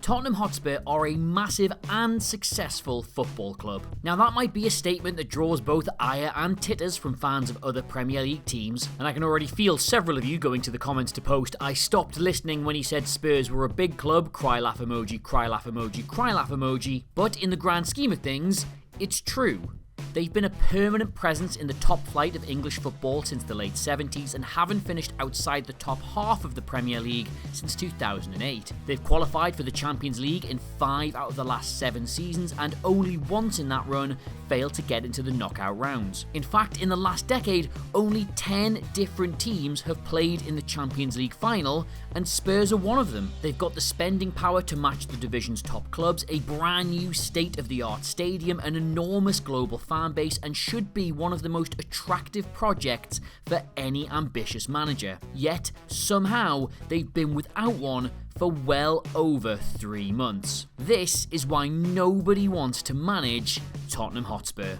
Tottenham Hotspur are a massive and successful football club. Now that might be a statement that draws both ire and titters from fans of other Premier League teams, and I can already feel several of you going to the comments to post, "I stopped listening when he said Spurs were a big club, cry laugh emoji, cry laugh emoji, cry laugh emoji." But in the grand scheme of things, it's true. They've been a permanent presence in the top flight of English football since the late 70s and haven't finished outside the top half of the Premier League since 2008. They've qualified for the Champions League in 5 out of the last 7 seasons and only once in that run failed to get into the knockout rounds. In fact, in the last decade, only 10 different teams have played in the Champions League final, and Spurs are one of them. They've got the spending power to match the division's top clubs, a brand new state-of-the-art stadium, an enormous global fan base, and should be one of the most attractive projects for any ambitious manager. Yet, somehow, they've been without one for well over 3 months. This is why nobody wants to manage Tottenham Hotspur.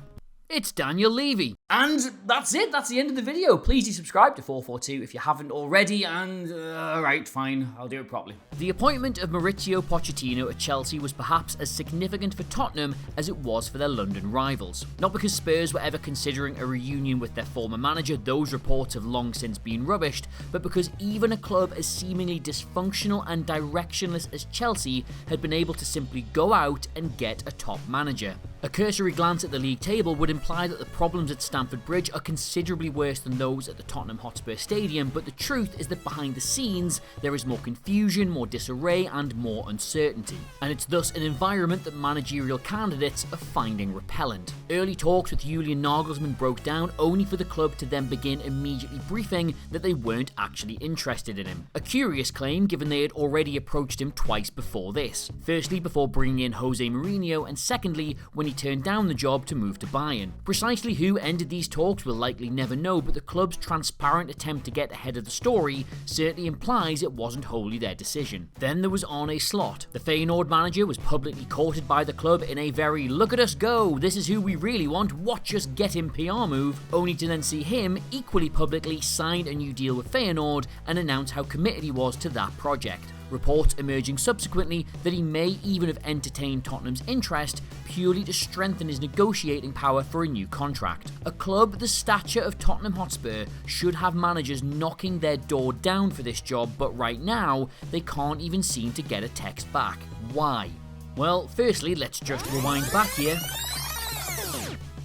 It's Daniel Levy. And that's it, that's the end of the video. Please do subscribe to FourFourTwo if you haven't already, and alright, fine, I'll do it properly. The appointment of Mauricio Pochettino at Chelsea was perhaps as significant for Tottenham as it was for their London rivals. Not because Spurs were ever considering a reunion with their former manager, those reports have long since been rubbished, but because even a club as seemingly dysfunctional and directionless as Chelsea had been able to simply go out and get a top manager. A cursory glance at the league table would imply that the problems at Stamford Bridge are considerably worse than those at the Tottenham Hotspur Stadium, but the truth is that behind the scenes, there is more confusion, more disarray, and more uncertainty. And it's thus an environment that managerial candidates are finding repellent. Early talks with Julien Nagelsmann broke down, only for the club to then begin immediately briefing that they weren't actually interested in him. A curious claim, given they had already approached him twice before this. Firstly, before bringing in Jose Mourinho, and secondly, when he turned down the job to move to Bayern. Precisely who ended these talks we'll likely never know, but the club's transparent attempt to get ahead of the story certainly implies it wasn't wholly their decision. Then there was Arne Slot. The Feyenoord manager was publicly courted by the club in a very "look at us go, this is who we really want, watch us get him" PR move, only to then see him equally publicly sign a new deal with Feyenoord and announce how committed he was to that project. Reports emerging subsequently that he may even have entertained Tottenham's interest purely to strengthen his negotiating power for a new contract. A club the stature of Tottenham Hotspur should have managers knocking their door down for this job, but right now they can't even seem to get a text back. Why? Well, firstly, let's just rewind back here.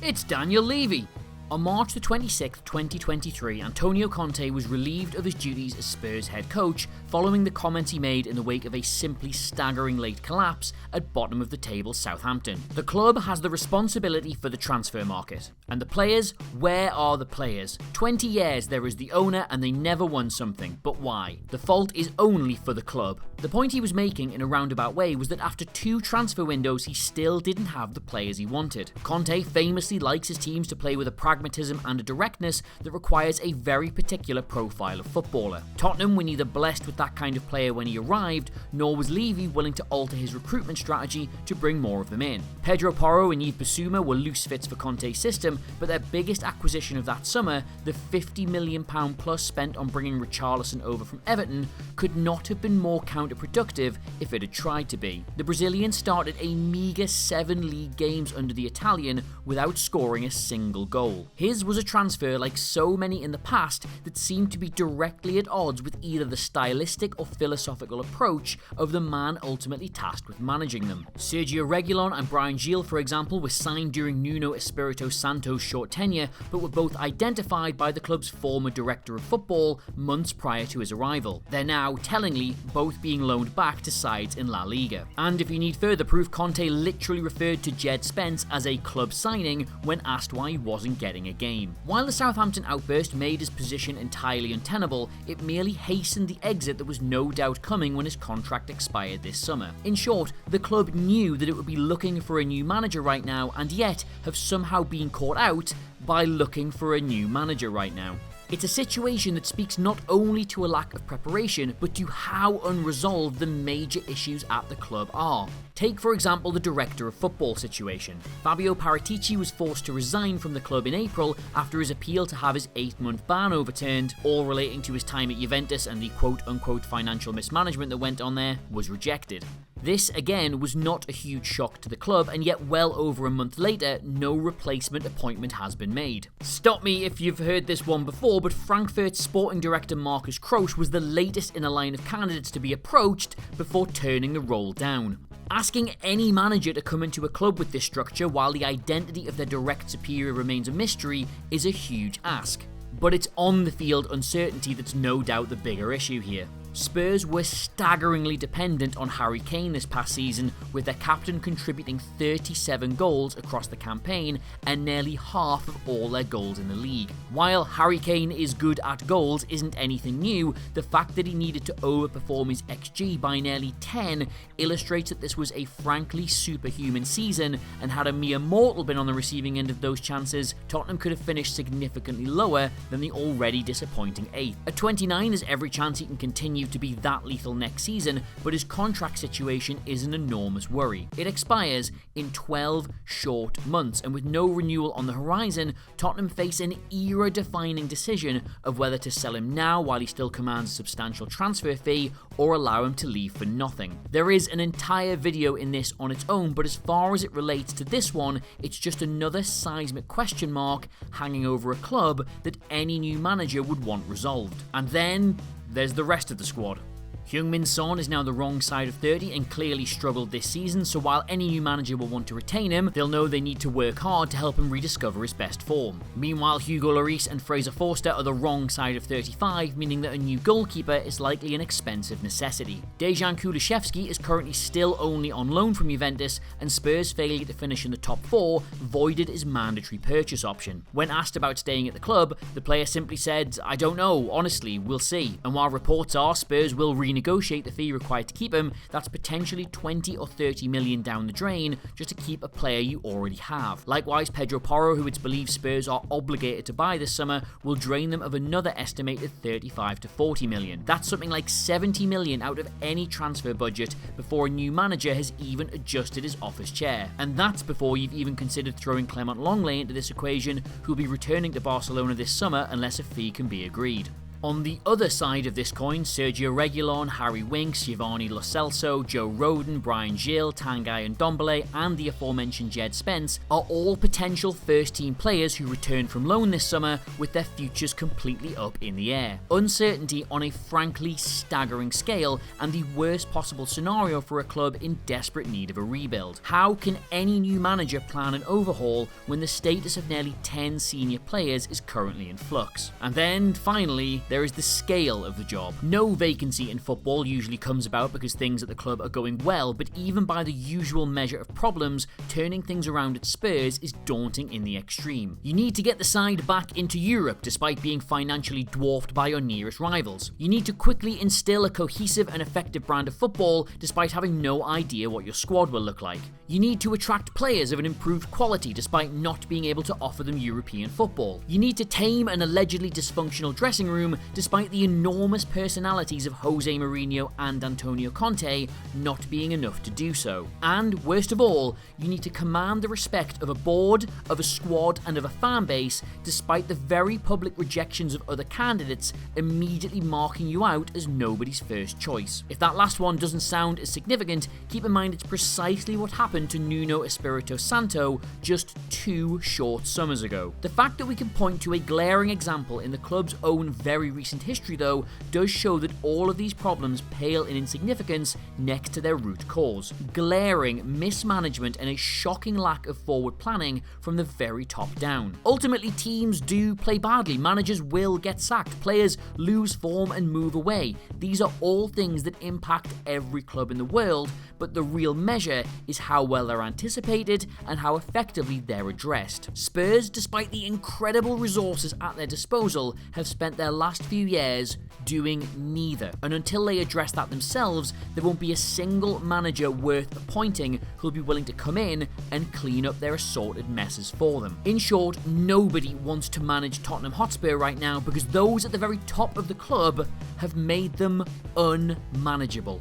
It's Daniel Levy. On March the 26th, 2023, Antonio Conte was relieved of his duties as Spurs head coach following the comments he made in the wake of a simply staggering late collapse at bottom of the table Southampton. The club has the responsibility for the transfer market. And the players? Where are the players? 20 years there is the owner and they never won something. But why? The fault is only for the club. The point he was making in a roundabout way was that after 2 transfer windows he still didn't have the players he wanted. Conte famously likes his teams to play with a pragmatism and a directness that requires a very particular profile of footballer. Tottenham were neither blessed with that kind of player when he arrived, nor was Levy willing to alter his recruitment strategy to bring more of them in. Pedro Porro and Yves Bissouma were loose fits for Conte's system, but their biggest acquisition of that summer, the £50 million plus spent on bringing Richarlison over from Everton, could not have been more counterproductive if it had tried to be. The Brazilian started a meagre 7 league games under the Italian without scoring a single goal. His was a transfer like so many in the past that seemed to be directly at odds with either the stylistic or philosophical approach of the man ultimately tasked with managing them. Sergio Reguilon and Brian Gil, for example, were signed during Nuno Espirito Santo's short tenure, but were both identified by the club's former director of football months prior to his arrival. They're now, tellingly, both being loaned back to sides in La Liga. And if you need further proof, Conte literally referred to Jed Spence as a club signing when asked why he wasn't getting a game. While the Southampton outburst made his position entirely untenable, it merely hastened the exit that was no doubt coming when his contract expired this summer. In short, the club knew that it would be looking for a new manager right now, and yet have somehow been caught out by looking for a new manager right now. It's a situation that speaks not only to a lack of preparation, but to how unresolved the major issues at the club are. Take, for example, the director of football situation. Fabio Paratici was forced to resign from the club in April after his appeal to have his 8-month ban overturned, all relating to his time at Juventus and the quote-unquote financial mismanagement that went on there, was rejected. This, again, was not a huge shock to the club, and yet well over a month later, no replacement appointment has been made. Stop me if you've heard this one before, but Frankfurt's sporting director Markus Krösche was the latest in a line of candidates to be approached before turning the role down. Asking any manager to come into a club with this structure while the identity of their direct superior remains a mystery is a huge ask. But it's on the field uncertainty that's no doubt the bigger issue here. Spurs were staggeringly dependent on Harry Kane this past season, with their captain contributing 37 goals across the campaign and nearly half of all their goals in the league. While Harry Kane is good at goals isn't anything new, the fact that he needed to overperform his XG by nearly 10 illustrates that this was a frankly superhuman season, and had a mere mortal been on the receiving end of those chances, Tottenham could have finished significantly lower than the already disappointing 8th. At 29, there's every chance he can continue to be that lethal next season, but his contract situation is an enormous worry. It expires in 12 short months, and with no renewal on the horizon, Tottenham face an era-defining decision of whether to sell him now while he still commands a substantial transfer fee, or allow him to leave for nothing. There is an entire video in this on its own, but as far as it relates to this one, it's just another seismic question mark hanging over a club that any new manager would want resolved. And then there's the rest of the squad. Heung-min Son is now the wrong side of 30 and clearly struggled this season, so while any new manager will want to retain him, they'll know they need to work hard to help him rediscover his best form. Meanwhile, Hugo Lloris and Fraser Forster are the wrong side of 35, meaning that a new goalkeeper is likely an expensive necessity. Dejan Kulusevski is currently still only on loan from Juventus, and Spurs' failure to finish in the top 4 voided his mandatory purchase option. When asked about staying at the club, the player simply said, "I don't know, honestly, we'll see." And while reports are Spurs will renegotiate the fee required to keep him, that's potentially 20 or 30 million down the drain just to keep a player you already have. Likewise, Pedro Porro, who it's believed Spurs are obligated to buy this summer, will drain them of another estimated 35 to 40 million. That's something like 70 million out of any transfer budget before a new manager has even adjusted his office chair. And that's before you've even considered throwing Clement Longley into this equation, who'll be returning to Barcelona this summer unless a fee can be agreed. On the other side of this coin, Sergio Reguilon, Harry Winks, Giovanni Lo Celso, Joe Rodon, Brian Gill, Tanguy Ndombele, and the aforementioned Jed Spence are all potential first-team players who return from loan this summer with their futures completely up in the air. Uncertainty on a frankly staggering scale, and the worst possible scenario for a club in desperate need of a rebuild. How can any new manager plan an overhaul when the status of nearly 10 senior players is currently in flux? And then, finally, there is the scale of the job. No vacancy in football usually comes about because things at the club are going well, but even by the usual measure of problems, turning things around at Spurs is daunting in the extreme. You need to get the side back into Europe despite being financially dwarfed by your nearest rivals. You need to quickly instill a cohesive and effective brand of football despite having no idea what your squad will look like. You need to attract players of an improved quality despite not being able to offer them European football. You need to tame an allegedly dysfunctional dressing room despite the enormous personalities of Jose Mourinho and Antonio Conte not being enough to do so. And worst of all, you need to command the respect of a board, of a squad, and of a fan base despite the very public rejections of other candidates immediately marking you out as nobody's first choice. If that last one doesn't sound as significant, keep in mind it's precisely what happened to Nuno Espirito Santo just 2 short summers ago. The fact that we can point to a glaring example in the club's own very recent history, though, does show that all of these problems pale in insignificance next to their root cause: glaring mismanagement and a shocking lack of forward planning from the very top down. Ultimately, teams do play badly, managers will get sacked, players lose form and move away. These are all things that impact every club in the world, but the real measure is how well they're anticipated and how effectively they're addressed. Spurs, despite the incredible resources at their disposal, have spent their last few years doing neither, and until they address that themselves, there won't be a single manager worth appointing who'll be willing to come in and clean up their assorted messes for them. In short, nobody wants to manage Tottenham Hotspur right now because those at the very top of the club have made them unmanageable.